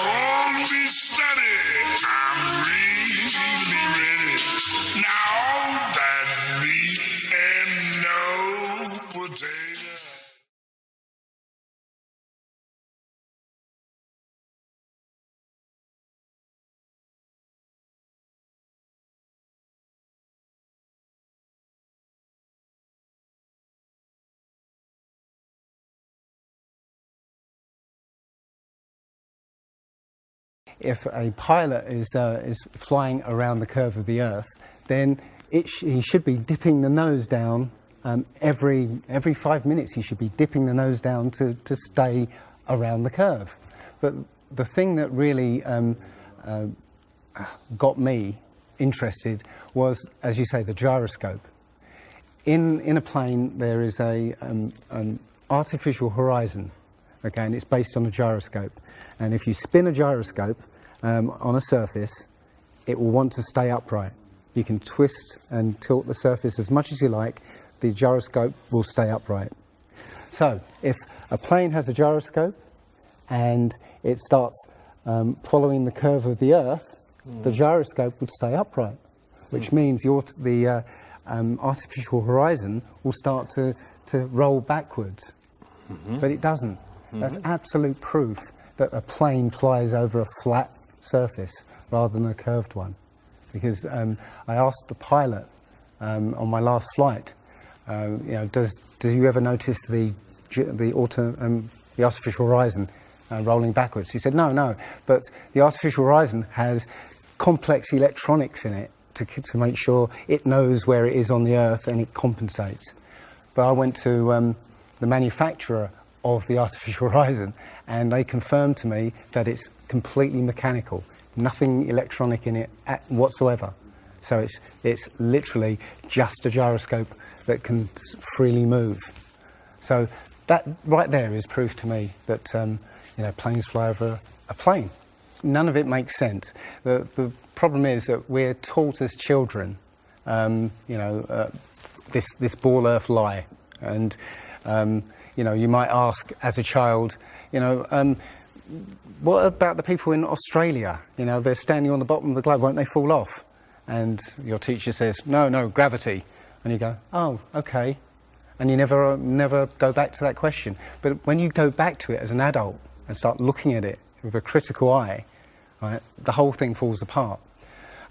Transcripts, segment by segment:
Now all be steady. I'm really ready. Now that meat and no potato. If a pilot is flying around the curve of the Earth, then he should be dipping the nose down every 5 minutes. He should be dipping the nose down to stay around the curve. But the thing that really got me interested was, as you say, the gyroscope. In a plane, there is an artificial horizon. Okay, and it's based on a gyroscope. And if you spin a gyroscope on a surface, it will want to stay upright. You can twist and tilt the surface as much as you like, the gyroscope will stay upright. So, if a plane has a gyroscope and it starts following the curve of the Earth, the gyroscope would stay upright, which means the artificial horizon will start to roll backwards. But it doesn't. That's absolute proof that a plane flies over a flat surface rather than a curved one. Because I asked the pilot on my last flight, do you ever notice the artificial horizon rolling backwards? He said, no, but the artificial horizon has complex electronics in it to make sure it knows where it is on the Earth and it compensates. But I went to the manufacturer of the artificial horizon, and they confirmed to me that it's completely mechanical, nothing electronic in it whatsoever. So it's literally just a gyroscope that can freely move. So that right there is proof to me that planes fly over a plane. None of it makes sense. The problem is that we're taught as children, this ball Earth lie, and you might ask as a child, what about the people in Australia? They're standing on the bottom of the globe, won't they fall off? And your teacher says, no, gravity. And you go, oh, okay. And you never go back to that question. But when you go back to it as an adult and start looking at it with a critical eye, right, the whole thing falls apart.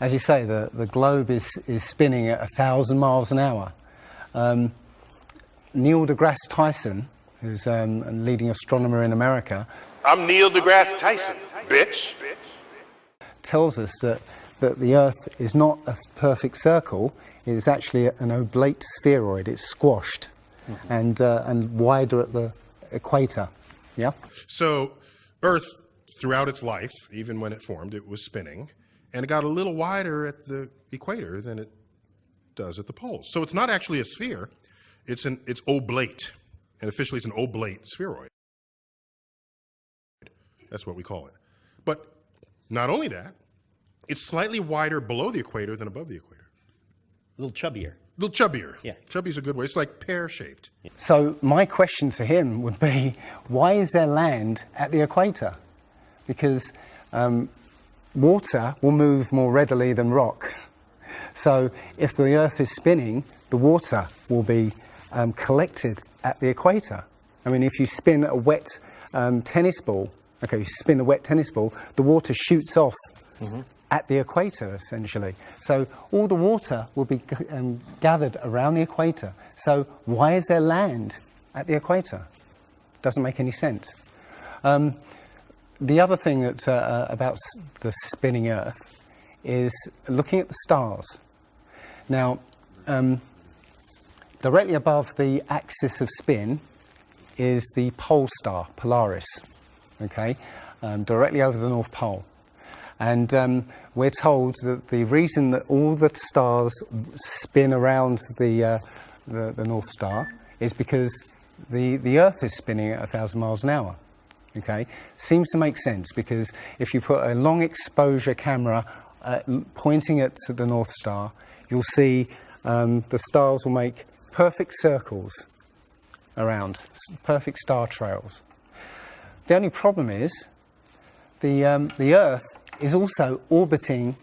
As you say, the globe is spinning at 1,000 miles an hour. Neil deGrasse Tyson, who's a leading astronomer in America, I'm Neil deGrasse Tyson, bitch. Tells us that the Earth is not a perfect circle, it is actually an oblate spheroid. It's squashed and wider at the equator. Yeah? So Earth, throughout its life, even when it formed, it was spinning, and it got a little wider at the equator than it does at the poles. So it's not actually a sphere, it's oblate, and officially it's an oblate spheroid. That's what we call it. But not only that, it's slightly wider below the equator than above the equator. A little chubbier. A little chubbier. Yeah. Chubby's a good way. It's like pear-shaped. So my question to him would be, why is there land at the equator? Because water will move more readily than rock. So if the Earth is spinning, the water will be collected at the equator. I mean, if you spin a wet tennis ball, the water shoots off at the equator, essentially. So all the water will be gathered around the equator. So why is there land at the equator? Doesn't make any sense. The other thing that's about the spinning Earth is looking at the stars. Now, directly above the axis of spin is the pole star, Polaris, okay, directly over the North Pole. And we're told that the reason that all the stars spin around the North Star is because the Earth is spinning at 1,000 miles an hour. Okay, seems to make sense, because if you put a long exposure camera pointing at the North Star, you'll see the stars will make perfect circles around, perfect star trails. The only problem is the Earth is also orbiting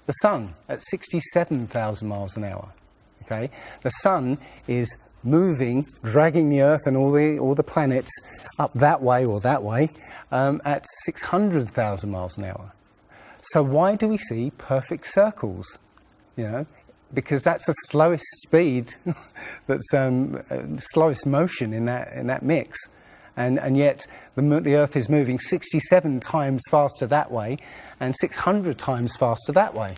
the Sun at 67,000 miles an hour. Okay, the Sun is moving, dragging the Earth and all the planets up that way or that way at 600,000 miles an hour. So why do we see perfect circles? You know, because that's the slowest speed, that's slowest motion in that mix, and yet the Earth is moving 67 times faster that way, and 600 times faster that way.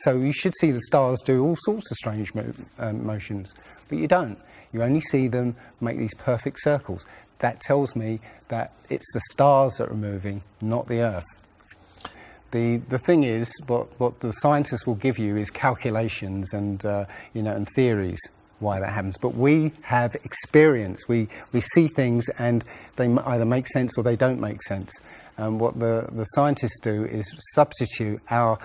So you should see the stars do all sorts of strange motions, but you don't. You only see them make these perfect circles. That tells me that it's the stars that are moving, not the Earth. The thing is, what the scientists will give you is calculations and and theories why that happens. But we have experience. We see things and they either make sense or they don't make sense. What the scientists do is substitute our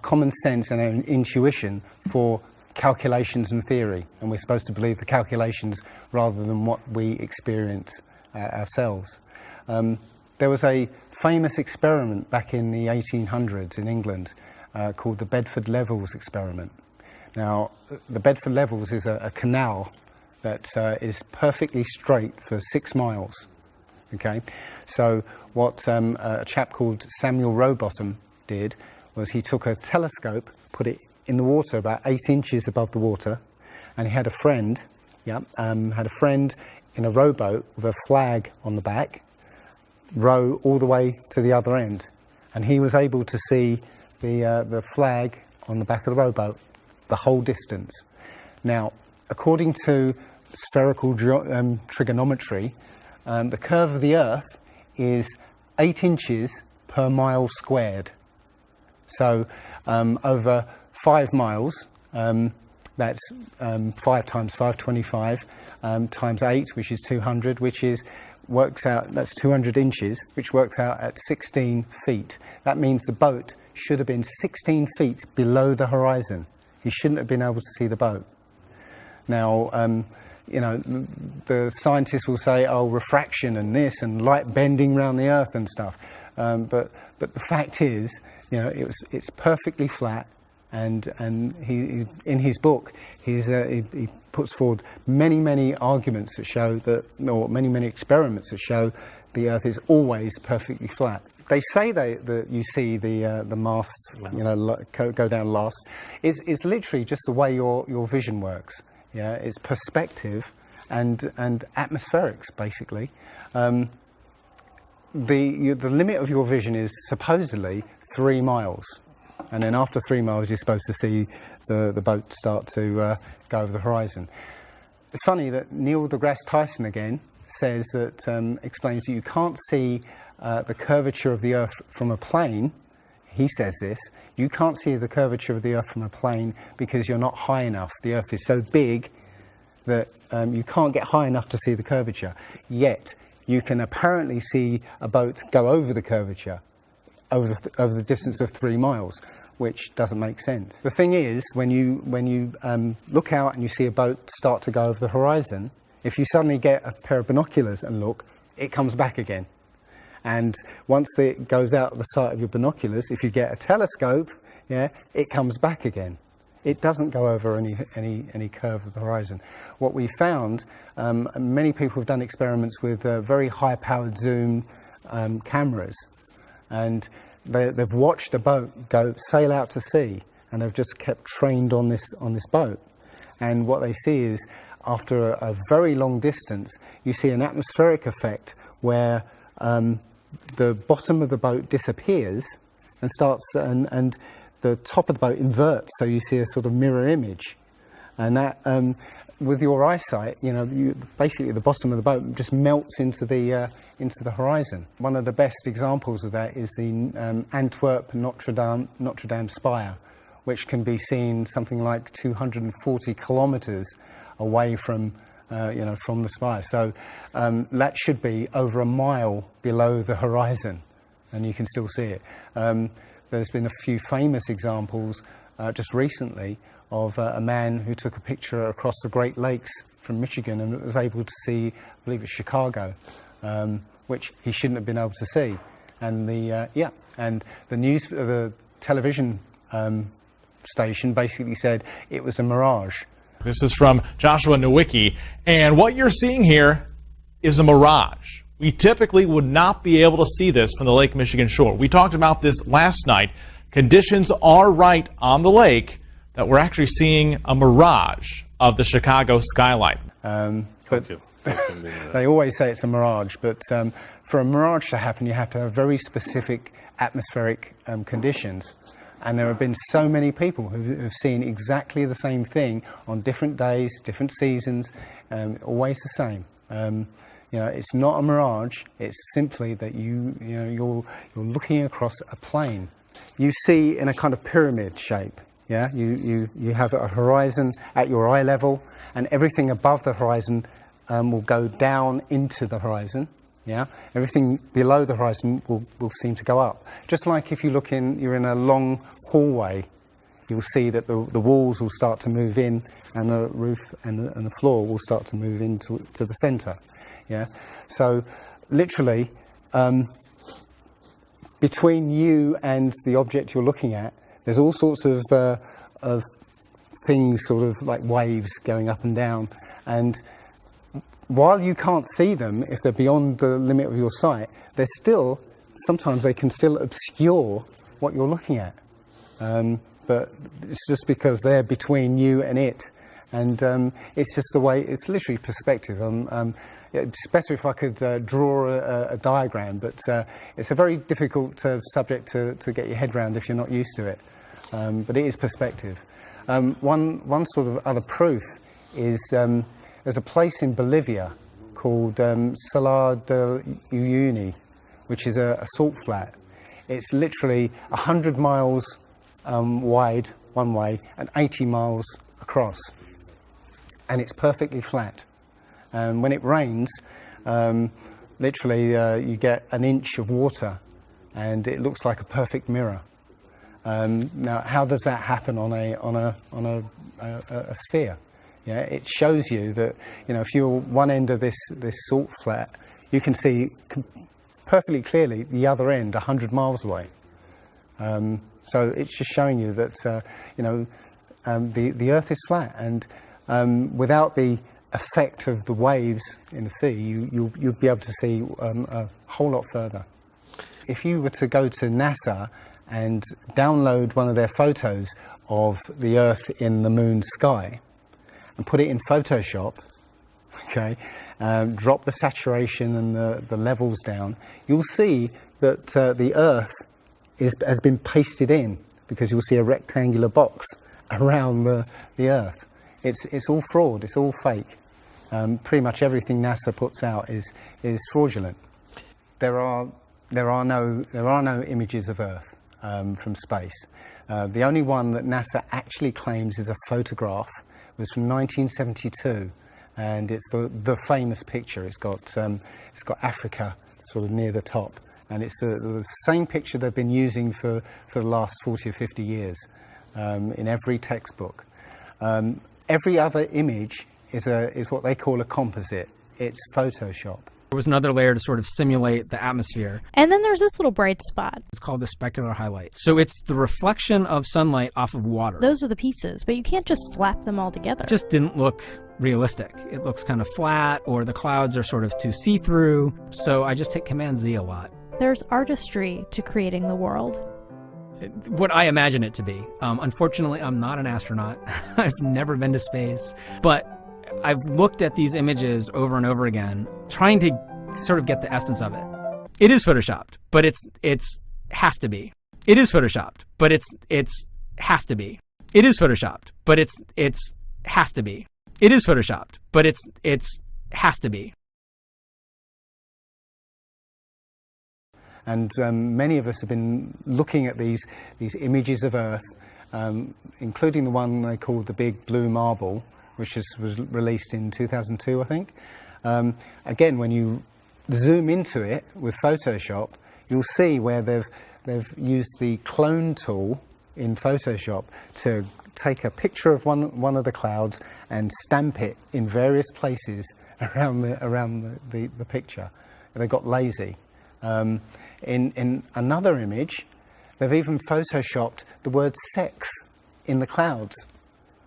common sense and our intuition for calculations and theory, and we're supposed to believe the calculations rather than what we experience ourselves. There was a famous experiment back in the 1800s in England called the Bedford Levels experiment. Now, the Bedford Levels is a canal that is perfectly straight for 6 miles. Okay, so what a chap called Samuel Rowbottom did was he took a telescope, put it in the water about 8 inches above the water, and he had a friend, in a rowboat with a flag on the back, row all the way to the other end, and he was able to see the flag on the back of the rowboat the whole distance. Now, according to spherical trigonometry, the curve of the Earth is 8 inches per mile squared. So over 5 miles, that's 5 times 5, 25, times 8, which is 200, works out, that's 200 inches, which works out at 16 feet. That means the boat should have been 16 feet below the horizon. He shouldn't have been able to see the boat. Now, the scientists will say, oh, refraction and this and light bending around the Earth and stuff. But the fact is, it's perfectly flat. And he in his book, he puts forward many arguments that show that, or many experiments that show the Earth is always perfectly flat. They say that you see the mast, go down last. Is literally just the way your vision works. Yeah, it's perspective and atmospherics basically. The limit of your vision is supposedly 3 miles. And then after 3 miles, you're supposed to see the boat start to go over the horizon. It's funny that Neil deGrasse Tyson again says that, explains that you can't see the curvature of the Earth from a plane. He says this, you can't see the curvature of the Earth from a plane because you're not high enough. The Earth is so big that you can't get high enough to see the curvature. Yet, you can apparently see a boat go over the curvature over the distance of 3 miles, which doesn't make sense. The thing is, when you look out and you see a boat start to go over the horizon, if you suddenly get a pair of binoculars and look, it comes back again. And once it goes out the sight of your binoculars, if you get a telescope, it comes back again. It doesn't go over any curve of the horizon. What we found, many people have done experiments with very high-powered zoom cameras, and they've watched a boat sail out to sea, and they've just kept trained on this boat. And what they see is, after a very long distance, you see an atmospheric effect where the bottom of the boat disappears and the top of the boat inverts, so you see a sort of mirror image. And that, with your eyesight, basically the bottom of the boat just melts into the horizon. One of the best examples of that is the Antwerp Notre Dame spire, which can be seen something like 240 kilometres away from the spire. So that should be over a mile below the horizon, and you can still see it. There's been a few famous examples just recently of a man who took a picture across the Great Lakes from Michigan and was able to see, I believe it's Chicago, which he shouldn't have been able to see. And the television station basically said it was a mirage. This is from Joshua Nowicki, and what you're seeing here is a mirage. We typically would not be able to see this from the Lake Michigan shore. We talked about this last night. Conditions are right on the lake that we're actually seeing a mirage of the Chicago skyline. But they always say it's a mirage, but for a mirage to happen, you have to have very specific atmospheric conditions. And there have been so many people who have seen exactly the same thing on different days, different seasons, always the same. It's not a mirage. It's simply that you're looking across a plane. You see in a kind of pyramid shape. Yeah, you have a horizon at your eye level, and everything above the horizon will go down into the horizon. Yeah, everything below the horizon will seem to go up. Just like if you're in a long hallway, you'll see that the walls will start to move in, and the roof and the floor will start to move into the centre. Yeah, so literally between you and the object you're looking at, there's all sorts of things, sort of like waves going up and down, and while you can't see them, if they're beyond the limit of your sight, sometimes they can still obscure what you're looking at. But it's just because they're between you and it. And it's just the way, it's literally perspective. It's better if I could draw a diagram, but it's a very difficult subject to get your head around if you're not used to it. But it is perspective. One sort of other proof is there's a place in Bolivia called Salar de Uyuni, which is a salt flat. It's literally 100 miles wide one way and 80 miles across. And it's perfectly flat. And when it rains, literally you get an inch of water and it looks like a perfect mirror. Now, how does that happen on a sphere? Yeah, it shows you that, if you're one end of this salt flat, you can see perfectly clearly the other end 100 miles away. So it's just showing you that the Earth is flat, and without the effect of the waves in the sea, you'll be able to see a whole lot further. If you were to go to NASA and download one of their photos of the Earth in the moon's sky and put it in Photoshop, okay, drop the saturation and the levels down, you'll see that the Earth has been pasted in, because you'll see a rectangular box around the Earth. It's all fraud, it's all fake. Pretty much everything NASA puts out is fraudulent. There are no images of Earth from space. The only one that NASA actually claims is a photograph was from 1972, and it's the famous picture. It's got Africa sort of near the top, and it's the same picture they've been using for the last 40 or 50 years in every textbook. Every other image is what they call a composite. It's Photoshop. There was another layer to sort of simulate the atmosphere. And then there's this little bright spot. It's called the specular highlight. So it's the reflection of sunlight off of water. Those are the pieces, but you can't just slap them all together. It just didn't look realistic. It looks kind of flat, or the clouds are sort of too see-through. So I just hit Command-Z a lot. There's artistry to creating the world. What I imagine it to be. Unfortunately, I'm not an astronaut. I've never been to space. But I've looked at these images over and over again, trying to sort of get the essence of it. It is photoshopped, but it's has to be. It is photoshopped, but it's has to be. It is photoshopped, but it's has to be. It is photoshopped, but it's has to be. And many of us have been looking at these images of Earth, including the one they called the Big Blue Marble, which was released in 2002, I think. Again, when you zoom into it with Photoshop, you'll see where they've used the clone tool in Photoshop to take a picture of one of the clouds and stamp it in various places around the picture. And they got lazy. In another image, they've even photoshopped the word sex in the clouds,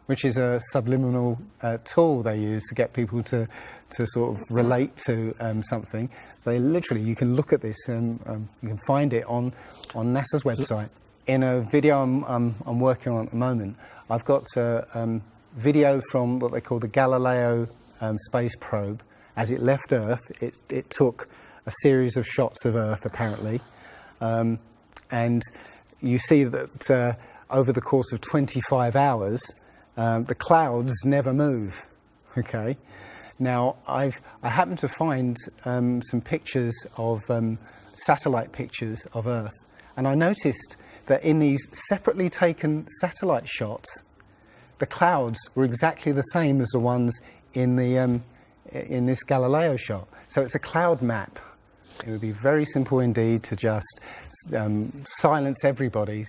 which is a subliminal tool they use to get people to sort of relate to something. They literally, you can look at this and you can find it on NASA's website. In a video I'm working on at the moment, I've got a video from what they call the Galileo space probe. As it left Earth, it took a series of shots of Earth, apparently. And you see that over the course of 25 hours, the clouds never move. Okay. Now, I happened to find some pictures of satellite pictures of Earth, and I noticed that in these separately taken satellite shots, the clouds were exactly the same as the ones in this Galileo shot. So it's a cloud map. It would be very simple indeed to just silence everybody,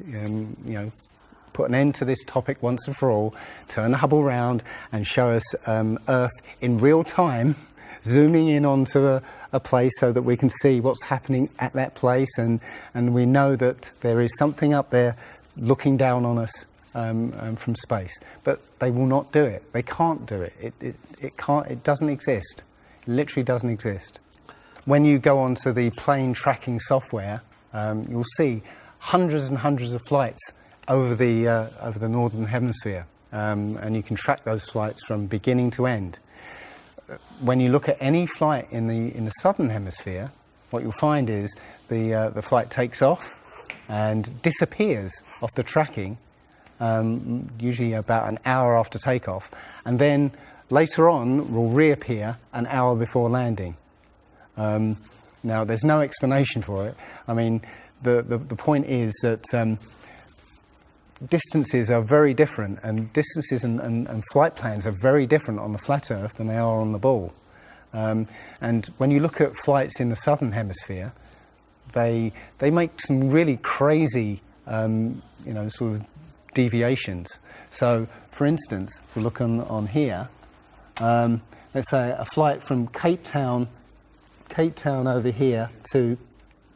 put an end to this topic once and for all, turn the Hubble round and show us Earth in real time, zooming in onto a place so that we can see what's happening at that place, and we know that there is something up there looking down on us from space. But they will not do it. They can't do it. It doesn't exist. It literally doesn't exist. When you go onto the plane tracking software, you'll see hundreds and hundreds of flights over the northern hemisphere, and you can track those flights from beginning to end. When you look at any flight in the southern hemisphere, what you'll find is the flight takes off and disappears off the tracking, usually about an hour after takeoff, and then later on will reappear an hour before landing. Now, there's no explanation for it. I mean, the point is that distances are very different, and distances and flight plans are very different on the flat Earth than they are on the ball. And when you look at flights in the southern hemisphere, they make some really crazy, sort of deviations. So, for instance, if we look on here, let's say a flight from Cape Town over here to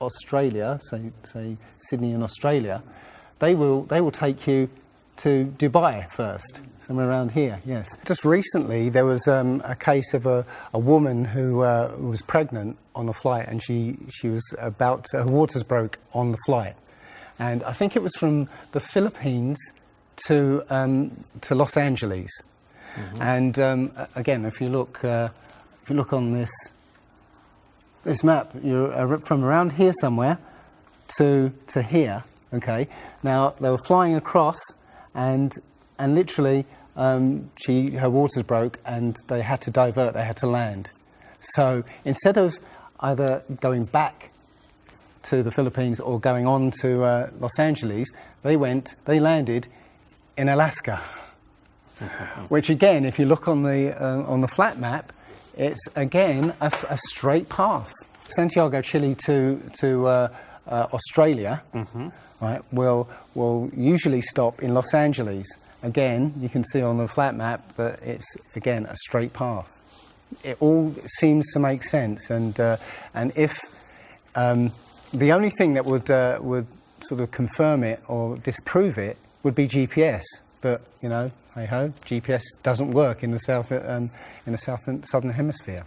Australia, say Sydney in Australia, they will take you to Dubai first, somewhere around here, yes. Just recently there was a case of a woman who was pregnant on a flight, and she was her waters broke on the flight. And I think it was from the Philippines to Los Angeles. Mm-hmm. And again, if you look on this map, you're from around here somewhere to here. Okay. Now they were flying across, and literally her waters broke, and they had to divert. They had to land. So instead of either going back to the Philippines or going on to Los Angeles, they landed in Alaska. Which again, if you look on the flat map, it's again a straight path. Santiago, Chile to Australia, mm-hmm. right? Will usually stop in Los Angeles. Again, you can see on the flat map that it's again a straight path. It all seems to make sense, and if the only thing that would sort of confirm it or disprove it would be GPS, but hey ho, GPS doesn't work in the southern hemisphere.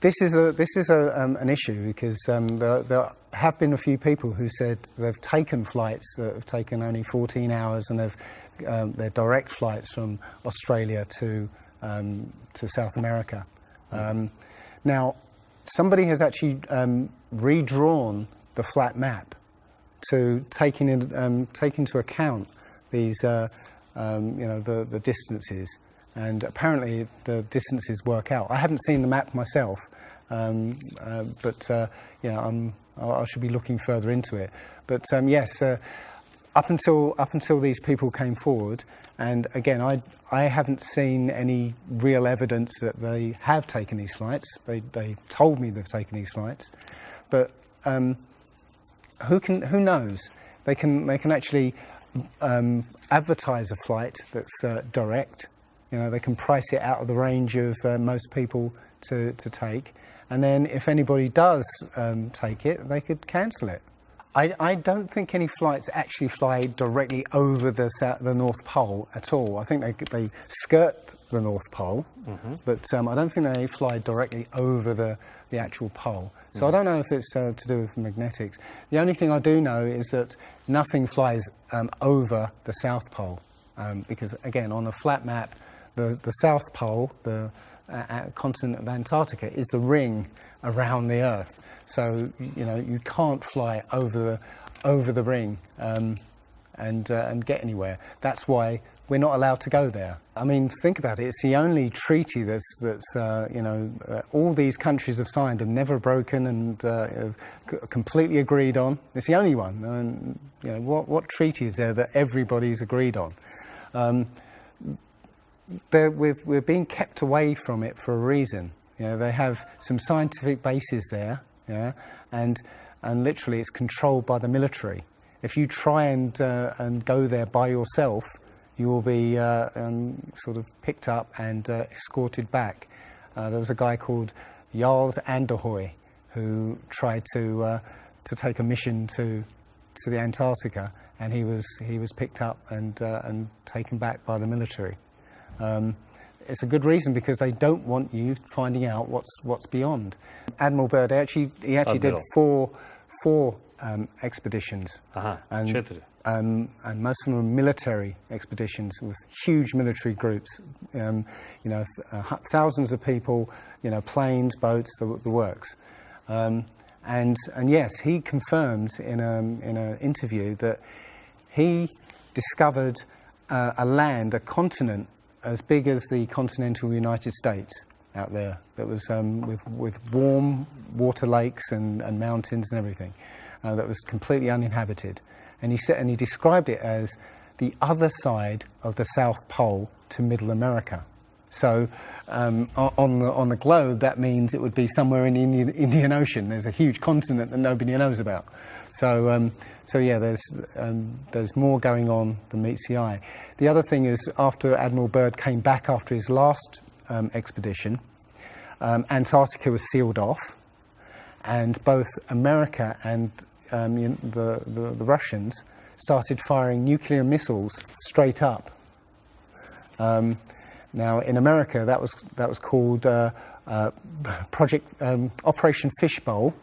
This is an issue because there have been a few people who said they've taken flights that have taken only 14 hours, and they're direct flights from Australia to South America. Now, somebody has actually redrawn the flat map to take into account these the distances. And apparently the distances work out. I haven't seen the map myself, but I should be looking further into it. But yes, up until these people came forward, and again, I haven't seen any real evidence that they have taken these flights. They told me they've taken these flights, but who knows? They can actually advertise a flight that's direct. They can price it out of the range of most people to take, and then if anybody does take it, they could cancel it. I don't think any flights actually fly directly over the North Pole at all. I think they skirt the North Pole, but I don't think they fly directly over the actual pole. So I don't know if it's to do with magnetics. The only thing I do know is that nothing flies over the South Pole, because again, on a flat map, the South Pole, the continent of Antarctica, is the ring around the Earth. So you can't fly over the ring and get anywhere. That's why we're not allowed to go there. I mean, think about it. It's the only treaty that's all these countries have signed and never broken and completely agreed on. It's the only one. And what treaty is there that everybody's agreed on? We're being kept away from it for a reason. They have some scientific bases there. Yeah, and literally it's controlled by the military. If you try and go there by yourself, you will be sort of picked up and escorted back. There was a guy called Jarls Anderhoy who tried to take a mission to the Antarctica, and he was picked up and taken back by the military. It's a good reason, because they don't want you finding out what's beyond. Admiral Byrd he actually did four expeditions, and most of them were military expeditions with huge military groups. Thousands of people, planes, boats, the works. And yes, he confirmed in an interview that he discovered a continent as big as the continental United States out there, that was with warm water lakes and mountains and everything, that was completely uninhabited. And he described it as the other side of the South Pole to Middle America. So on the globe, that means it would be somewhere in the Indian Ocean. There's a huge continent that nobody knows about. So yeah, there's more going on than meets the eye. The other thing is, after Admiral Byrd came back after his last expedition, Antarctica was sealed off, and both America and the Russians started firing nuclear missiles straight up. Now, in America, that was called Project Operation Fishbowl,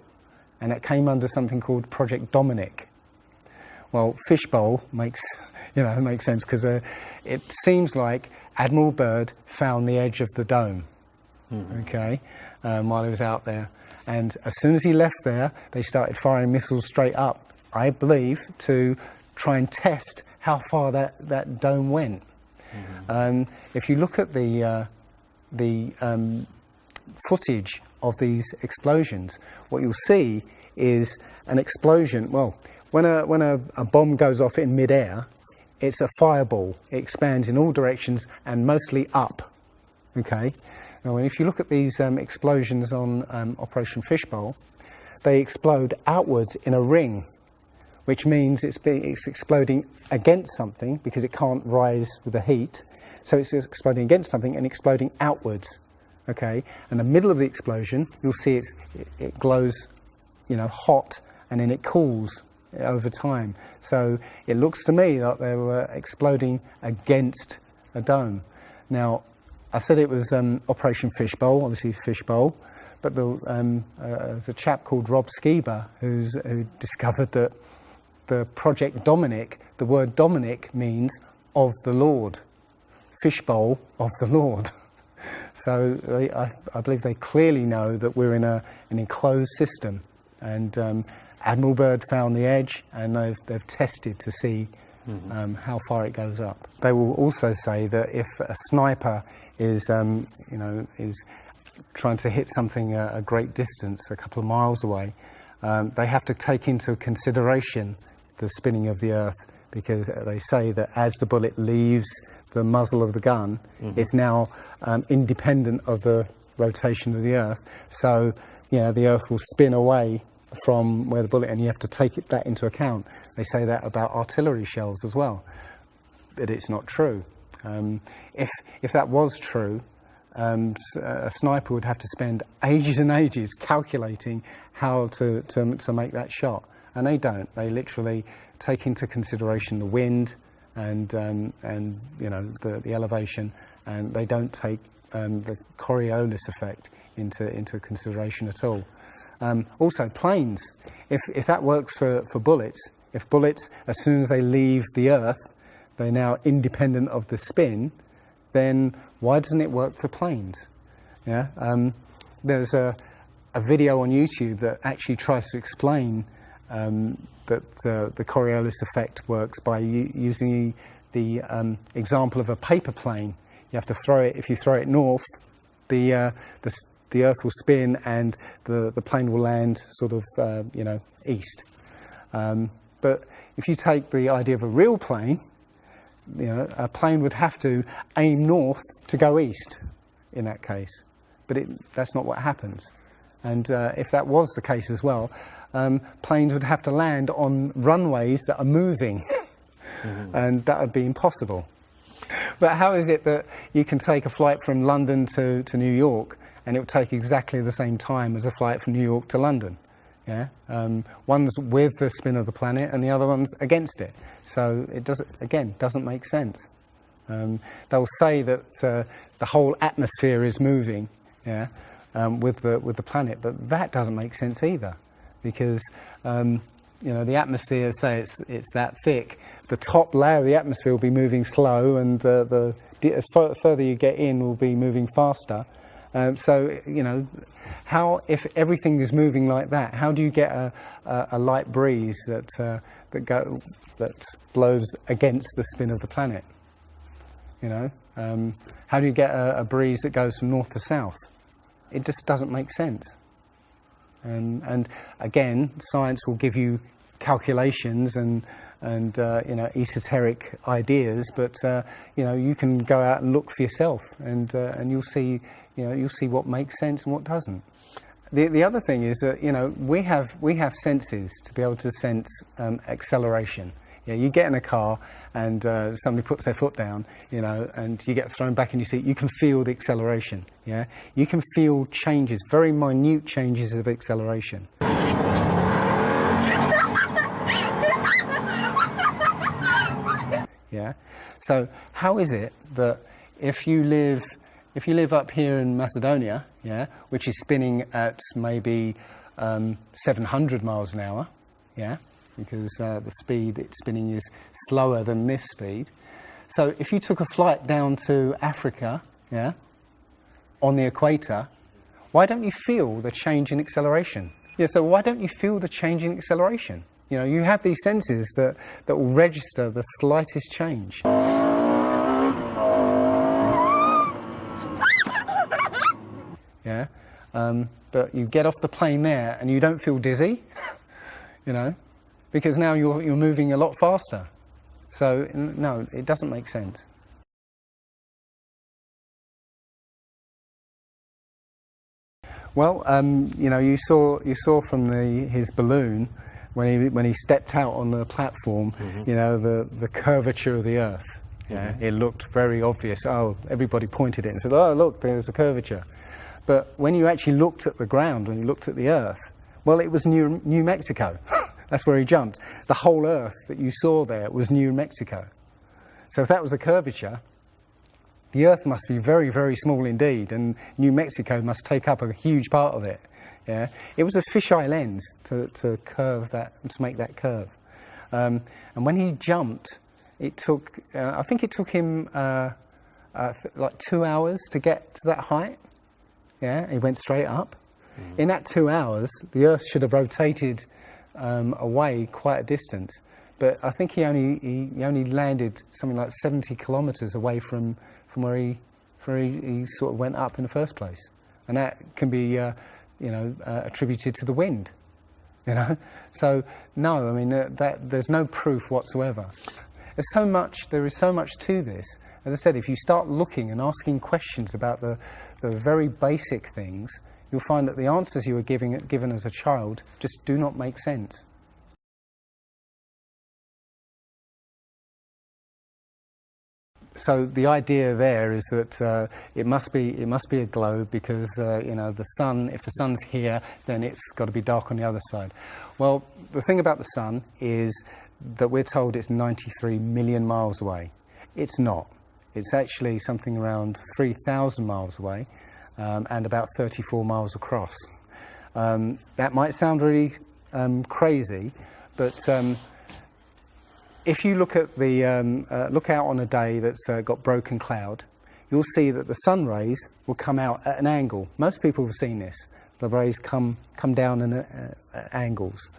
and it came under something called Project Dominic. Well, Fishbowl makes sense, because it seems like Admiral Byrd found the edge of the dome, while he was out there. And as soon as he left there, they started firing missiles straight up, I believe, to try and test how far that dome went. If you look at the footage of these explosions, what you'll see is an explosion. Well, when a bomb goes off in midair, it's a fireball. It expands in all directions and mostly up. Okay. Now, if you look at these explosions on Operation Fishbowl, they explode outwards in a ring, which means it's exploding against something, because it can't rise with the heat. So it's exploding against something and exploding outwards. Okay, and the middle of the explosion, you'll see it glows, hot, and then it cools over time. So it looks to me like they were exploding against a dome. Now, I said it was Operation Fishbowl, obviously Fishbowl, but there's a chap called Rob Skiba who discovered that the Project Dominic, the word Dominic means of the Lord, Fishbowl of the Lord. So I believe they clearly know that we're in an enclosed system, and Admiral Byrd found the edge, and they've tested to see how far it goes up. They will also say that if a sniper is trying to hit something a great distance, a couple of miles away, they have to take into consideration the spinning of the Earth, because they say that as the bullet leaves the muzzle of the gun, it's now independent of the rotation of the Earth. So, the Earth will spin away from where the bullet, and you have to take that into account. They say that about artillery shells as well, but it's not true. If that was true, A sniper would have to spend ages and ages calculating how to make that shot, and they don't. They literally take into consideration the wind and you know, the elevation, and they don't take the Coriolis effect into consideration at all. Also, planes. If that works for bullets, if bullets, as soon as they leave the Earth, they're now independent of the spin, then why doesn't it work for planes? Yeah, there's a video on YouTube that actually tries to explain that the Coriolis effect works by using the example of a paper plane. You have to throw it. If you throw it north, the Earth will spin and the plane will land sort of you know, east. But if you take the idea of a real plane, you know, a plane would have to aim north to go east in that case, but that's not what happens. And if that was the case as well, planes would have to land on runways that are moving, and that would be impossible. But how is it that you can take a flight from London to New York and it will take exactly the same time as a flight from New York to London? Yeah, one's with the spin of the planet and the other one's against it. So it doesn't make sense. They'll say that the whole atmosphere is moving, yeah, with the planet, but that doesn't make sense either, because you know, the atmosphere, say it's that thick, the top layer of the atmosphere will be moving slow, and as further you get in, will be moving faster. So, you know, if everything is moving like that, how do you get a light breeze that blows against the spin of the planet? You know, how do you get a breeze that goes from north to south? It just doesn't make sense. And again, science will give you calculations and you know, esoteric ideas, but you know, you can go out and look for yourself, and you'll see, you know, you'll see what makes sense and what doesn't. The other thing is that, you know, we have senses to be able to sense acceleration. Yeah, you get in a car and somebody puts their foot down, you know, and you get thrown back in your seat. You can feel the acceleration. Yeah, you can feel changes, very minute changes of acceleration. Yeah. So how is it that if you live up here in Macedonia, yeah, which is spinning at maybe 700 miles an hour, yeah, because the speed it's spinning is slower than this speed. So if you took a flight down to Africa, yeah, on the equator, why don't you feel the change in acceleration? Yeah. So why don't you feel the change in acceleration? You know, you have these senses that will register the slightest change. Yeah, but you get off the plane there and you don't feel dizzy, you know, because now you're moving a lot faster. So no, it doesn't make sense. Well, you know, you saw from his balloon, when he stepped out on the platform, you know, the curvature of the Earth. Yeah, it looked very obvious. Oh, everybody pointed it and said, "Oh, look, there's a curvature." But when you actually looked at the ground, when you looked at the Earth, well, it was New Mexico. That's where he jumped. The whole Earth that you saw there was New Mexico. So if that was a curvature, the Earth must be very, very small indeed, and New Mexico must take up a huge part of it. Yeah, it was a fisheye lens to curve that, to make that curve. And when he jumped, it took I think it took him like 2 hours to get to that height. Yeah, he went straight up. In that 2 hours, the Earth should have rotated away quite a distance, but I think he only landed something like 70 kilometers away from where he sort of went up in the first place, and that can be you know, attributed to the wind, you know. So no, I mean that there's no proof whatsoever. There is so much to this. As I said, if you start looking and asking questions about the very basic things, you'll find that the answers you were given as a child just do not make sense. So the idea there is that it must be a globe because the sun. If the sun's here, then it's got to be dark on the other side. Well, the thing about the sun is that we're told it's 93 million miles away. It's not. It's actually something around 3,000 miles away, and about 34 miles across. That might sound really crazy, but if you look at look out on a day that's got broken cloud, you'll see that the sun rays will come out at an angle. Most people have seen this. The rays come down at angles.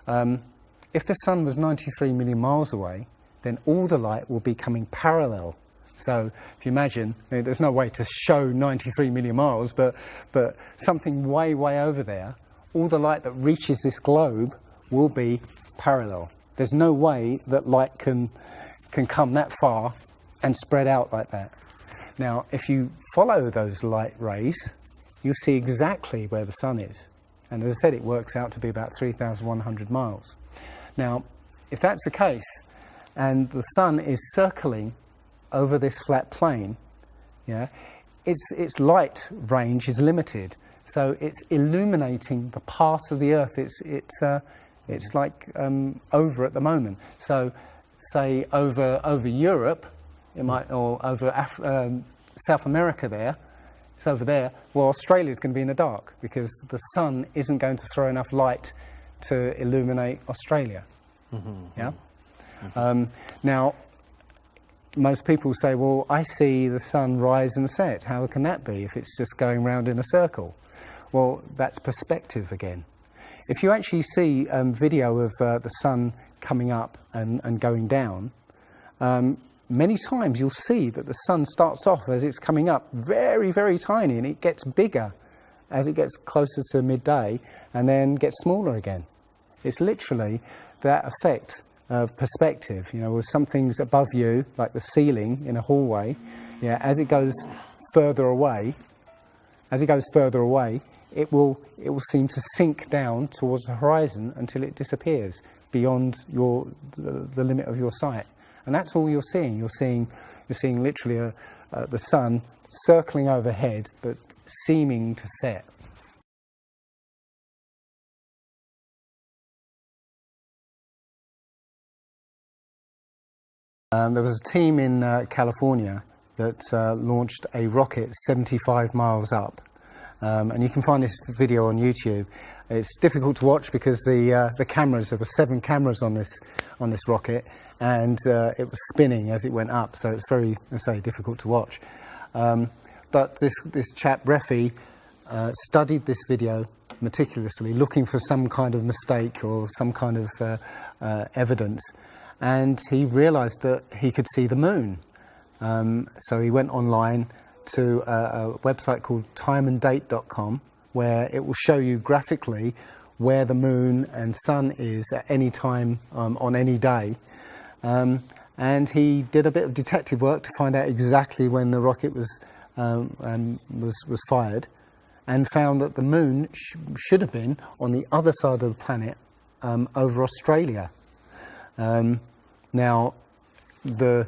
If the sun was 93 million miles away, then all the light will be coming parallel. So if you imagine, there's no way to show 93 million miles, but something way over there, all the light that reaches this globe will be parallel. There's no way that light can come that far and spread out like that. Now, if you follow those light rays, you'll see exactly where the sun is. And as I said, it works out to be about 3,100 miles. Now, if that's the case, and the sun is circling over this flat plane, its light range is limited. So it's illuminating the part of the Earth it's like over at the moment. So, say over Europe, it might, or over South America there, it's over there. Well, Australia's going to be in the dark because the sun isn't going to throw enough light to illuminate Australia. Now, most people say, well, I see the sun rise and set. How can that be if it's just going round in a circle? Well, that's perspective again. If you actually see video of the sun coming up and going down, many times you'll see that the sun starts off as it's coming up very tiny, and it gets bigger as it gets closer to midday and then gets smaller again. It's literally that effect of perspective, with some things above you, like the ceiling in a hallway, as it goes further away, it will seem to sink down towards the horizon until it disappears beyond the limit of your sight, and that's all you're seeing. You're seeing literally the sun circling overhead, but seeming to set. There was a team in California that launched a rocket 75 miles up. And you can find this video on YouTube. It's difficult to watch because the cameras, there were 7 cameras on this rocket, and it was spinning as it went up, so it's very, difficult to watch. But this chap, Refi, studied this video meticulously, looking for some kind of mistake or some kind of evidence, and he realised that he could see the moon. So he went online to a website called timeanddate.com, where it will show you graphically where the moon and sun is at any time on any day. And he did a bit of detective work to find out exactly when the rocket was fired, and found that the moon should have been on the other side of the planet, over Australia. Now, the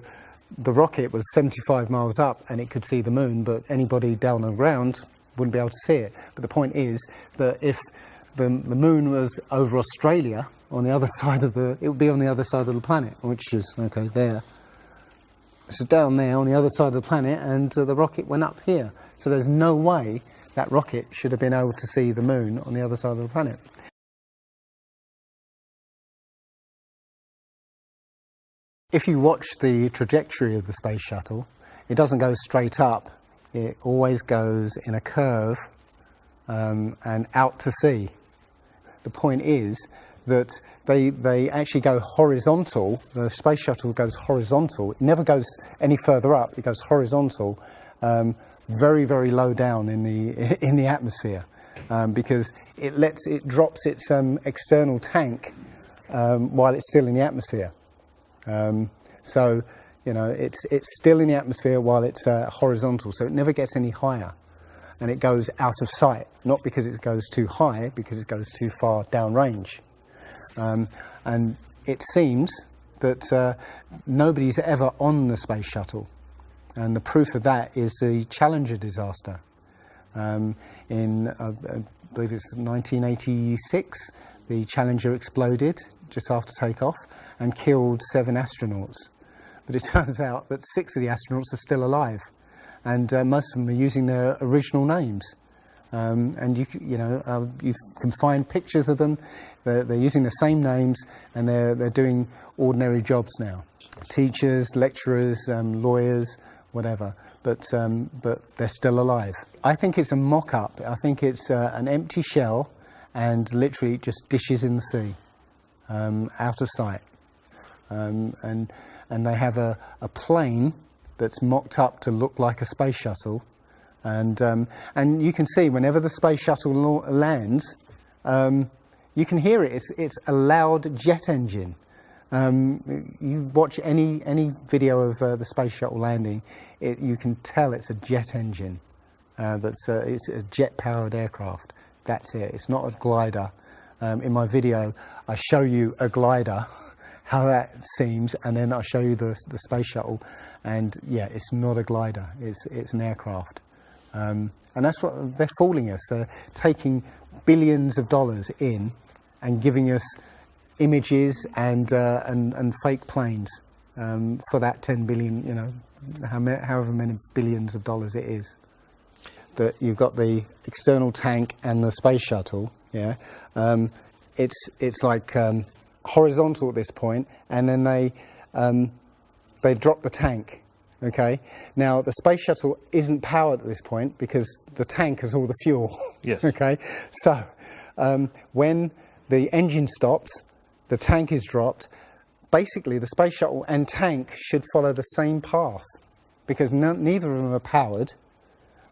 rocket was 75 miles up and it could see the moon, but anybody down on the ground wouldn't be able to see it. But the point is that if the moon was over Australia, on the other side of it would be on the other side of the planet, which is, there. So down there on the other side of the planet, and the rocket went up here. So there's no way that rocket should have been able to see the moon on the other side of the planet. If you watch the trajectory of the space shuttle, it doesn't go straight up. It always goes in a curve and out to sea. The point is that they actually go horizontal. The space shuttle goes horizontal. It never goes any further up. It goes horizontal, very low down in the atmosphere, because it drops its external tank while it's still in the atmosphere. So it's still in the atmosphere while it's horizontal, so it never gets any higher, and it goes out of sight, not because it goes too high, because it goes too far downrange. And it seems that nobody's ever on the space shuttle And the proof of that is the Challenger disaster. In, I believe it's 1986, the Challenger exploded just after takeoff and killed 7 astronauts. But it turns out that 6 of the astronauts are still alive, and most of them are using their original names. And you can find pictures of them. They're using the same names, and they're doing ordinary jobs now. Teachers, lecturers, lawyers, whatever. But they're still alive. I think it's a mock-up. I think it's an empty shell, and literally just dishes in the sea, out of sight. And they have a plane that's mocked up to look like a space shuttle. And you can see whenever the space shuttle lands, you can hear it. It's a loud jet engine. You watch any video of the space shuttle landing, you can tell it's a jet engine. It's a jet-powered aircraft. That's it. It's not a glider. In my video, I show you a glider, how that seems, and then I show you the space shuttle. And yeah, it's not a glider. It's an aircraft. And that's what they're fooling us. They're taking billions of dollars in and giving us images and fake planes for that 10 billion, however many billions of dollars it is. But you've got the external tank and the space shuttle. Yeah, it's like horizontal at this point, and then they drop the tank. Okay, now the space shuttle isn't powered at this point because the tank has all the fuel. Yes. Okay, so when the engine stops, the tank is dropped. Basically, the space shuttle and tank should follow the same path because neither of them are powered.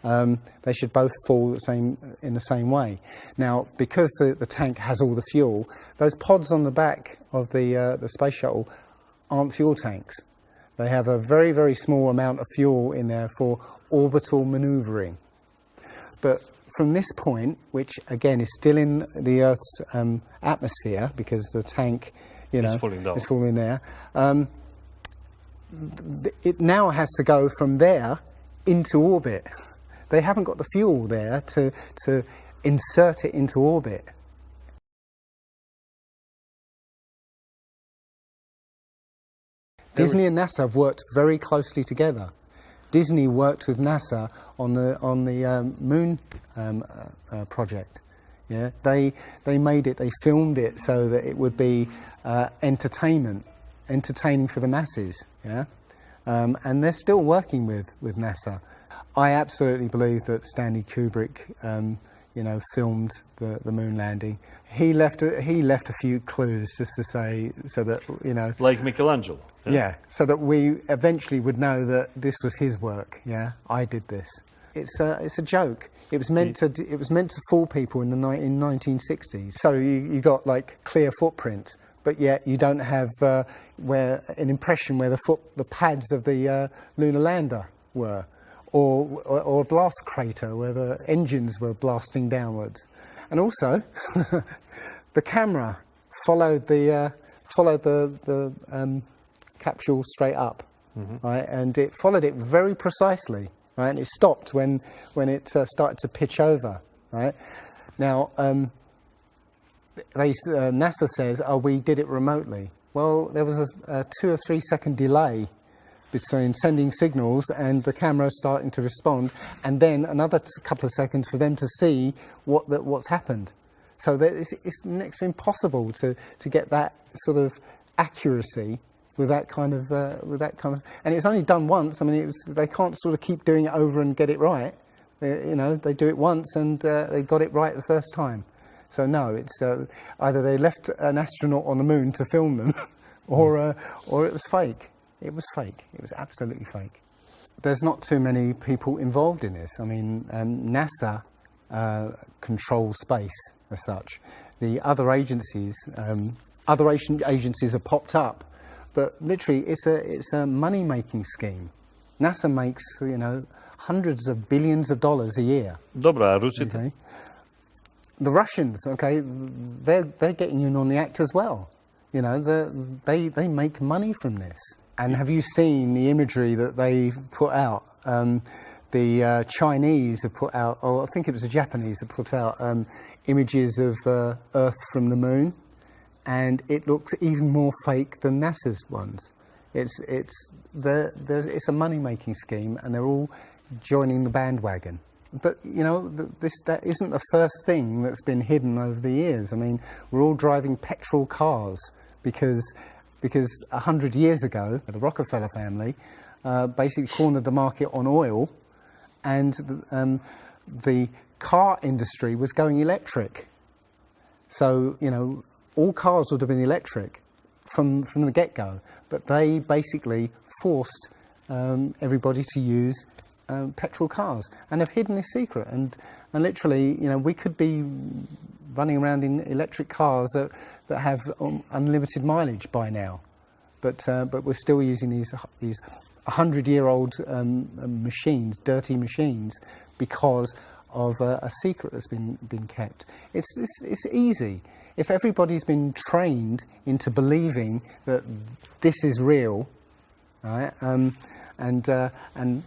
They should both fall in the same way. Now, because the tank has all the fuel, those pods on the back of the space shuttle aren't fuel tanks. They have a very, very small amount of fuel in there for orbital manoeuvring. But from this point, which again is still in the Earth's atmosphere because the tank, is falling there, it now has to go from there into orbit. They haven't got the fuel there to insert it into orbit. Disney and NASA have worked very closely together. Disney worked with NASA on the moon project. Yeah, they filmed it so that it would be entertaining for the masses. Yeah, and they're still working with NASA. I absolutely believe that Stanley Kubrick, filmed the moon landing. He left a few clues just to say, so that like Michelangelo. Yeah, so that we eventually would know that this was his work. Yeah, I did this. It's a joke. It was meant to fool people in 1960s. So you got like clear footprints, but yet you don't have where an impression where the pads of the lunar lander were. Or a blast crater where the engines were blasting downwards, and also the camera followed the capsule straight up, right, and it followed it very precisely, right, and it stopped when it started to pitch over, right. Now, NASA says, "Oh, we did it remotely." Well, there was a 2 or 3 second delay between sending signals and the camera starting to respond, and then another couple of seconds for them to see what's happened. So it's next to impossible to get that sort of accuracy with that kind of, and it's only done once. I mean, they can't sort of keep doing it over and get it right. They do it once and they got it right the first time. So no, it's either they left an astronaut on the moon to film them, or it was fake. It was fake. It was absolutely fake. There's not too many people involved in this. I mean, NASA controls space as such. The other agencies have popped up, but literally it's a money-making scheme. NASA makes hundreds of billions of dollars a year. Dobra, Rusi. Okay. The Russians, they're getting in on the act as well. They make money from this. And have you seen the imagery that they put out? The Chinese have put out, or I think it was the Japanese that put out images of Earth from the moon, and it looks even more fake than NASA's ones. It's a money-making scheme, and they're all joining the bandwagon. But you know, that isn't the first thing that's been hidden over the years. I mean, we're all driving petrol cars because 100 years ago, the Rockefeller family basically cornered the market on oil, and the car industry was going electric. So, you know, all cars would have been electric from the get-go, but they basically forced everybody to use petrol cars, and have hidden this secret. And literally, you know, we could be running around in electric cars that have unlimited mileage by now, but we're still using these 100-year-old machines, dirty machines, because of a secret that's been kept. It's easy. If everybody's been trained into believing that this is real, right, and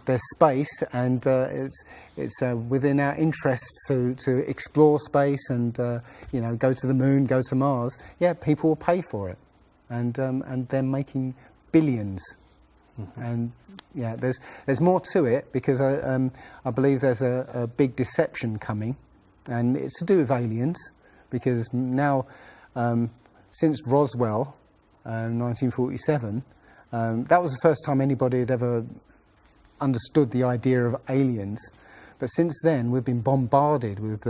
there's space, and it's within our interest to explore space and you know, go to the moon, go to Mars, yeah, people will pay for it, and they're making billions. And yeah, there's more to it, because I believe there's a big deception coming, and it's to do with aliens, because now since Roswell, 1947, that was the first time anybody had ever understood the idea of aliens. But since then, we've been bombarded with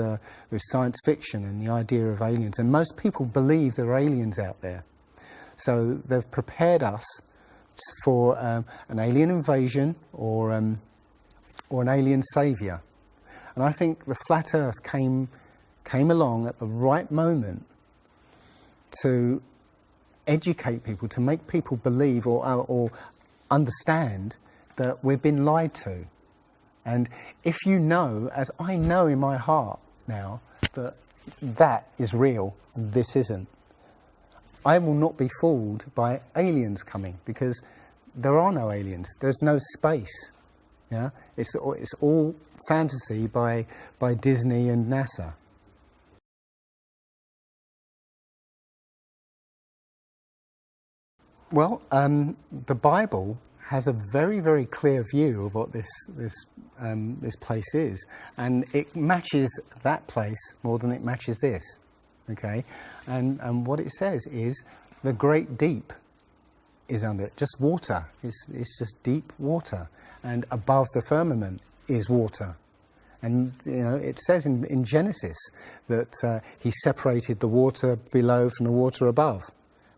science fiction and the idea of aliens, and most people believe there are aliens out there. So they've prepared us for an alien invasion or an alien saviour. And I think the flat Earth came along at the right moment to educate people, to make people believe or understand that we've been lied to. And if you know, as I know in my heart now, that is real, this isn't, I will not be fooled by aliens coming, because there are no aliens. There's no space. Yeah, it's all fantasy by Disney and NASA. Well, the Bible has a very, very clear view of what this place is, and it matches that place more than it matches this. Okay, and what it says is the great deep is under it, just water. It's just deep water, and above the firmament is water. And you know, it says in Genesis that he separated the water below from the water above,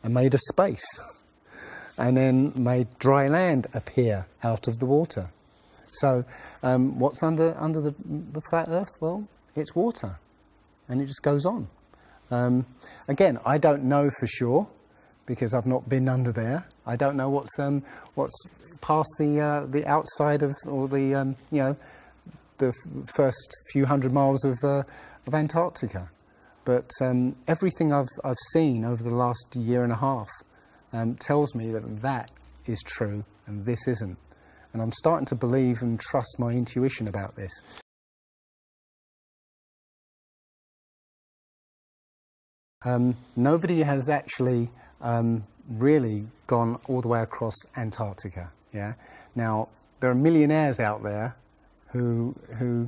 and made a space, and then made dry land appear out of the water. So what's under the flat Earth? Well, it's water, and it just goes on. Again, I don't know for sure, because I've not been under there. I don't know what's past the outside of, or the you know, the first few hundred miles of Antarctica. But everything I've seen over the last year and a half tells me that is true and this isn't. And I'm starting to believe and trust my intuition about this. Nobody has actually really gone all the way across Antarctica. Yeah. Now there are millionaires out there who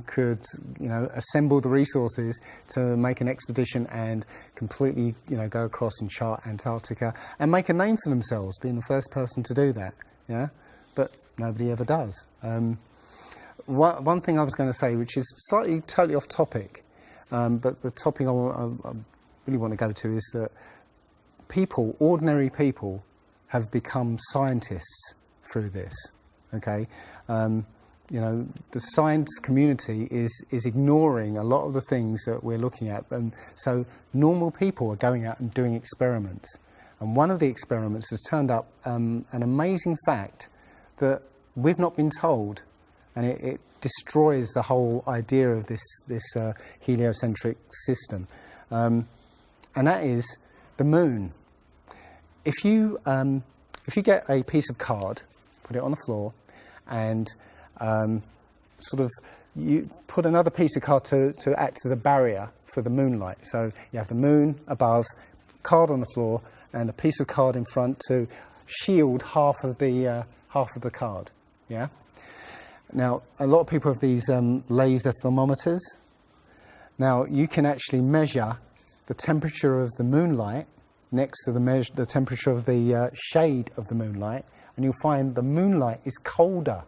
could, you know, assemble the resources to make an expedition and completely, you know, go across and chart Antarctica and make a name for themselves, being the first person to do that. Yeah. But nobody ever does. One thing I was going to say, which is slightly totally off topic, but the topic I really want to go to is that people, ordinary people, have become scientists through this. Okay, you know, the science community is ignoring a lot of the things that we're looking at, and so normal people are going out and doing experiments. And one of the experiments has turned up an amazing fact that we've not been told, and it destroys the whole idea of this heliocentric system. And that is the moon. If you if you get a piece of card, put it on the floor, and sort of you put another piece of card to act as a barrier for the moonlight. So you have the moon above, card on the floor, and a piece of card in front to shield half of the card. Yeah. Now, a lot of people have these laser thermometers. Now, you can actually measure the temperature of the moonlight next to the temperature of the shade of the moonlight, and you'll find the moonlight is colder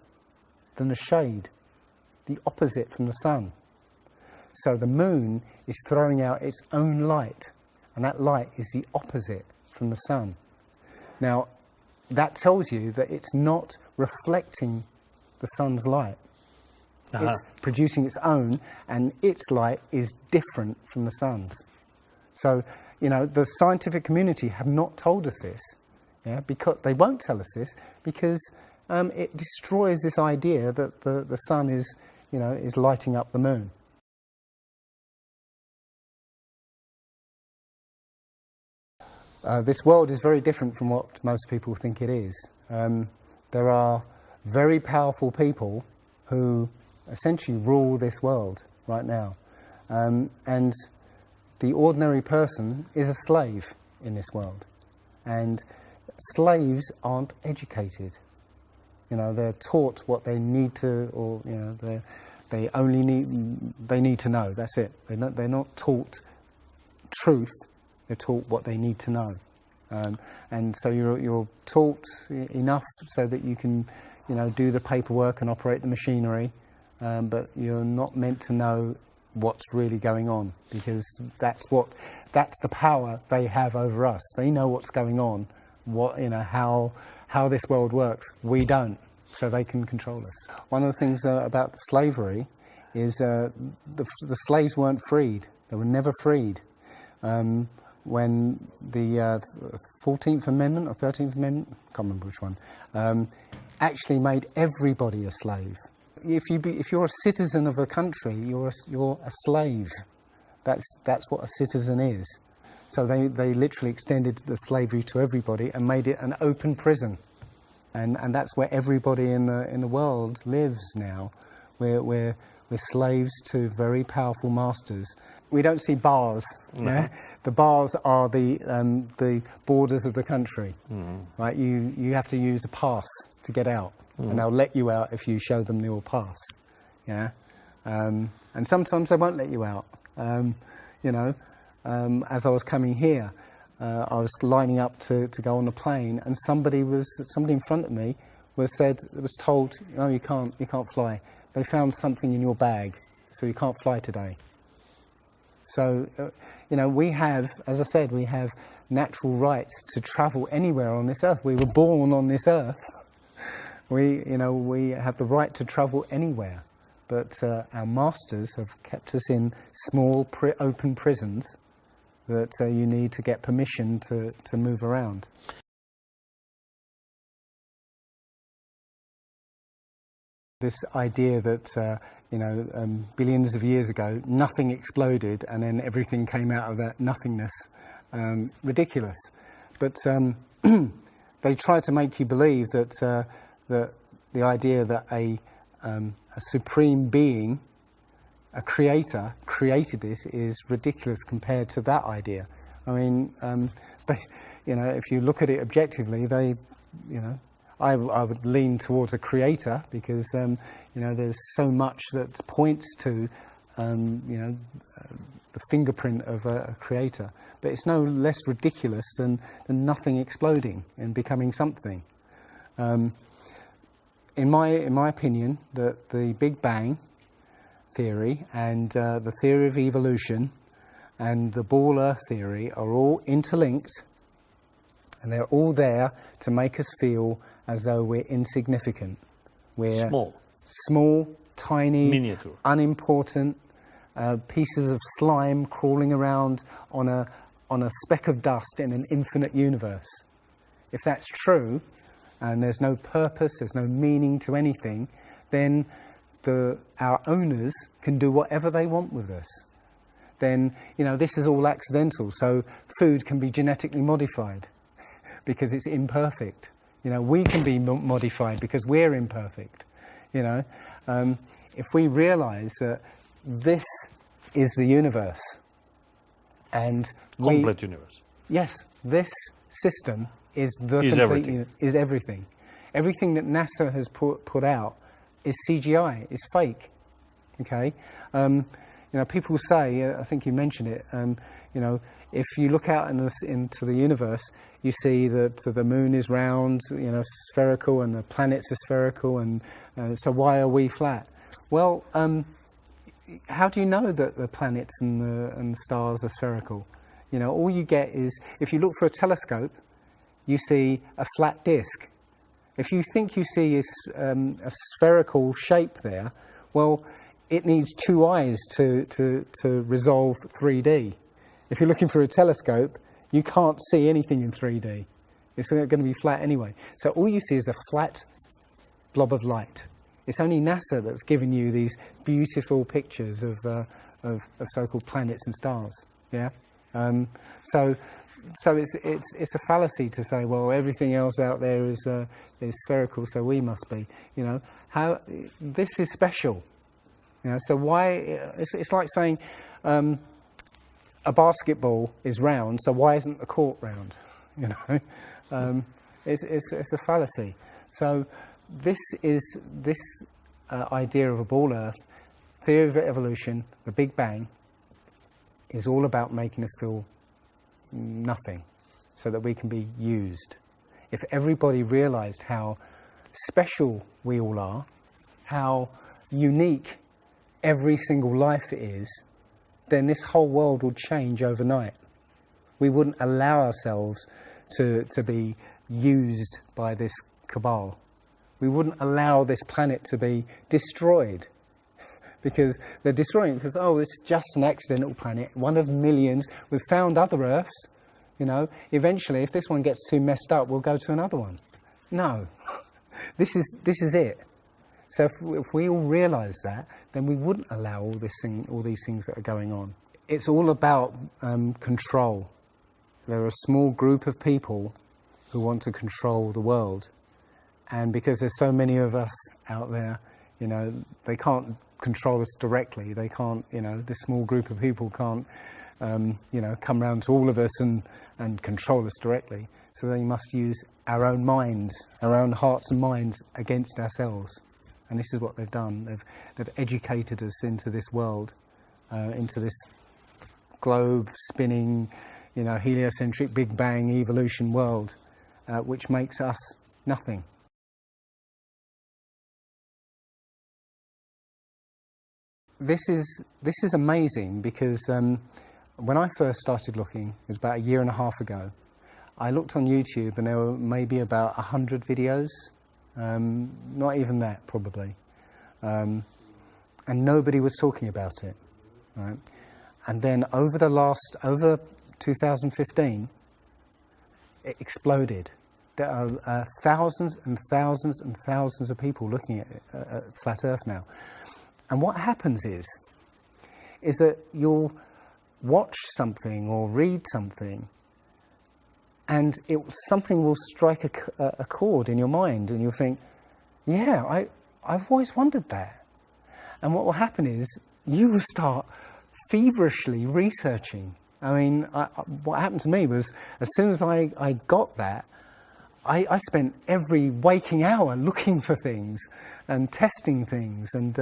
than the shade, the opposite from the sun. So the moon is throwing out its own light, and that light is the opposite from the sun. Now, that tells you that it's not reflecting the sun's light. It's producing its own, and its light is different from the sun's. So, you know, the scientific community have not told us this, yeah, because they won't tell us this because it destroys this idea that the sun is, you know, is lighting up the moon. This world is very different from what most people think it is. There are very powerful people who essentially rule this world right now. And the ordinary person is a slave in this world. And slaves aren't educated. You know, they're taught what they need to, or, you know, they need to know. That's it. They're not taught truth. They're taught what they need to know. And so you're taught enough so that you can, you know, do the paperwork and operate the machinery, but you're not meant to know what's really going on, because that's the power they have over us. They know what's going on, how this world works. We don't, so they can control us. One of the things about slavery is the slaves weren't freed. They were never freed. When the 14th Amendment or 13th Amendment, I can't remember which one, actually made everybody a slave. If you're a citizen of a country, you're a slave. That's what a citizen is. So they literally extended the slavery to everybody and made it an open prison, and that's where everybody in the world lives now. We're slaves to very powerful masters. We don't see bars. No. Yeah? The bars are the borders of the country, right? You have to use a pass to get out, and they'll let you out if you show them your pass. Yeah, and sometimes they won't let you out. You know, as I was coming here, I was lining up to go on the plane, and somebody in front of me was told, no, you can't fly. They found something in your bag, so you can't fly today. So, you know, we have, as I said, we have natural rights to travel anywhere on this earth. We were born on this earth. We have the right to travel anywhere. But our masters have kept us in small, open prisons that you need to get permission to move around. This idea that, billions of years ago, nothing exploded and then everything came out of that nothingness. Ridiculous. But they try to make you believe that the idea that a supreme being, a creator, created this is ridiculous compared to that idea. I mean, if you look at it objectively, I would lean towards a creator because, there's so much that points to, the fingerprint of a creator. But it's no less ridiculous than nothing exploding and becoming something. In my opinion, the Big Bang theory and the theory of evolution and the ball Earth theory are all interlinked, and they're all there to make us feel as though we're insignificant. We're small, tiny, miniature, unimportant pieces of slime crawling around on a speck of dust in an infinite universe. If that's true, and there's no purpose, there's no meaning to anything, then our owners can do whatever they want with us. Then, this is all accidental, so food can be genetically modified because it's imperfect. You know, we can be modified because we're imperfect. You know, if we realise that this is the universe, and Complete universe. yes, this system is the Is complete everything. is everything. Everything that NASA has put out is CGI, is fake. Okay, you know, people say, I think you mentioned it. You know, if you look out into the universe, you see that the moon is round, you know, spherical, and the planets are spherical, and so why are we flat? Well, how do you know that the planets and the stars are spherical? You know, all you get is, if you look for a telescope, you see a flat disk. If you think you see a spherical shape there, well, it needs two eyes to resolve 3D. If you're looking for a telescope, you can't see anything in 3D. It's going to be flat anyway. So all you see is a flat blob of light. It's only NASA that's given you these beautiful pictures of so-called planets and stars. Yeah. So it's a fallacy to say, well, everything else out there is spherical, so we must be. You know, how this is special. You know, so why? It's like saying a basketball is round, so why isn't the court round? You know, it's a fallacy. So this idea of a ball Earth, theory of evolution, the Big Bang, is all about making us feel nothing, so that we can be used. If everybody realised how special we all are, how unique every single life is, then this whole world would change overnight. We wouldn't allow ourselves to be used by this cabal. We wouldn't allow this planet to be destroyed, because they're destroying it because, oh, it's just an accidental planet, one of millions. We've found other Earths. You know, eventually, if this one gets too messed up, we'll go to another one. No, this is it. So if we all realise that, then we wouldn't allow all these things that are going on. It's all about control. There are a small group of people who want to control the world, and because there's so many of us out there, you know, they can't control us directly. They can't, you know, this small group of people can't, you know, come round to all of us and control us directly. So they must use our own minds, our own hearts and minds against ourselves. And this is what they've done. They've educated us into this world, into this globe spinning, you know, heliocentric Big Bang evolution world, which makes us nothing. This is amazing because when I first started looking, it was about a year and a half ago, I looked on YouTube and there were maybe about 100 videos, not even that probably, and nobody was talking about it, right? And then over 2015, it exploded. There are thousands and thousands and thousands of people looking at Flat Earth now. And what happens is that you'll watch something or read something, and something will strike a chord in your mind, and you'll think, yeah, I've always wondered that. And what will happen is you will start feverishly researching. I mean, what happened to me was, as soon as I got that, I spent every waking hour looking for things and testing things, and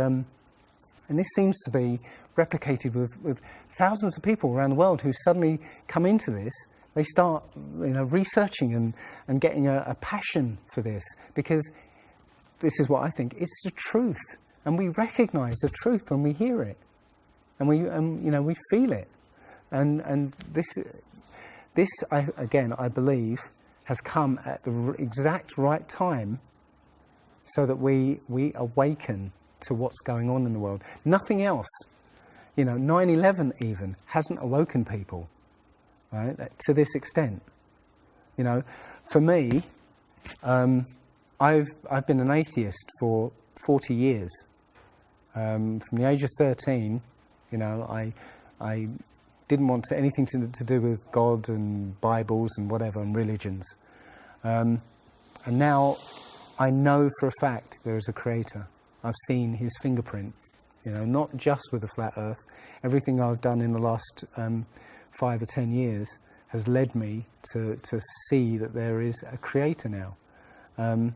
this seems to be replicated with thousands of people around the world who suddenly come into this. They start, you know, researching and getting a passion for this, because this is what I think, it's the truth, and we recognise the truth when we hear it, and we feel it, and this I believe has come at the exact right time, so that we awaken to what's going on in the world. Nothing else, you know, 9/11 even hasn't awoken people, right, to this extent. You know, for me, I've been an atheist for 40 years. From the age of 13, you know, I didn't want anything to do with God and Bibles and whatever and religions. And now I know for a fact there is a creator. I've seen his fingerprint, you know, not just with the flat earth. Everything I've done in the last 5 or 10 years has led me to see that there is a creator now. And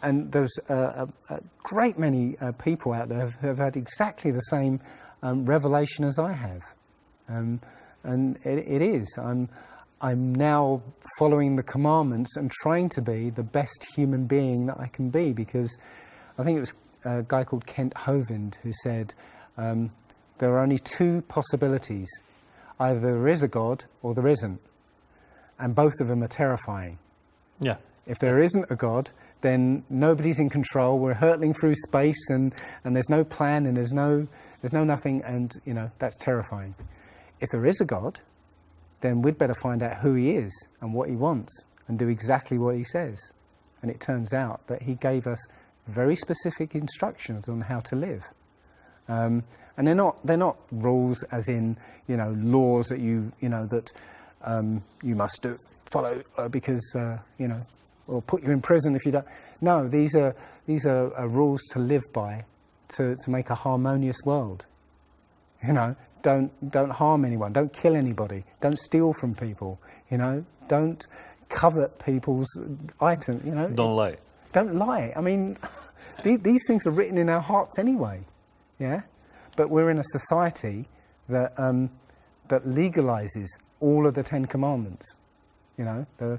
there's a great many people out there who have had exactly the same revelation as I have. And it is. I'm now following the commandments and trying to be the best human being that I can be, because I think it was a guy called Kent Hovind who said there are only 2 possibilities. Either there is a God or there isn't. And both of them are terrifying. Yeah. If there isn't a God, then nobody's in control. We're hurtling through space and there's no plan and there's no nothing, and you know, that's terrifying. If there is a God, then we'd better find out who he is and what he wants and do exactly what he says. And it turns out that he gave us very specific instructions on how to live. And they're not rules as in, you know, laws that you must follow because you know, or put you in prison if you don't. No, these are rules to live by, to make a harmonious world. You know, don't harm anyone, don't kill anybody, don't steal from people. You know, don't covet people's items. You know, Don't lie. Don't lie. I mean, these things are written in our hearts anyway. Yeah, but we're in a society that that legalizes all of the 10 Commandments. You know, the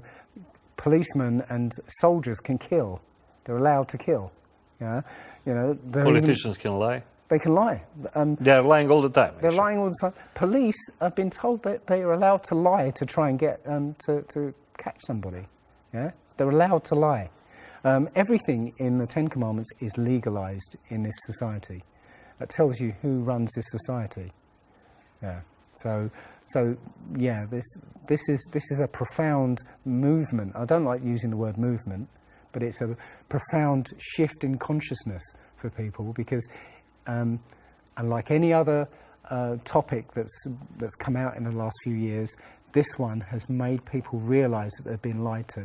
policemen and soldiers can kill. They're allowed to kill. Yeah, you know, Politicians can lie. They can lie. They're lying all the time. They're actually. lying all the time. Police have been told that they are allowed to lie to try and get to catch somebody. Yeah, they're allowed to lie. Everything in the 10 Commandments is legalized in this society. That tells you who runs this society. Yeah. So yeah, this is a profound movement. I don't like using the word movement, but it's a profound shift in consciousness for people, because unlike any other topic that's come out in the last few years, this one has made people realise that they've been lied to.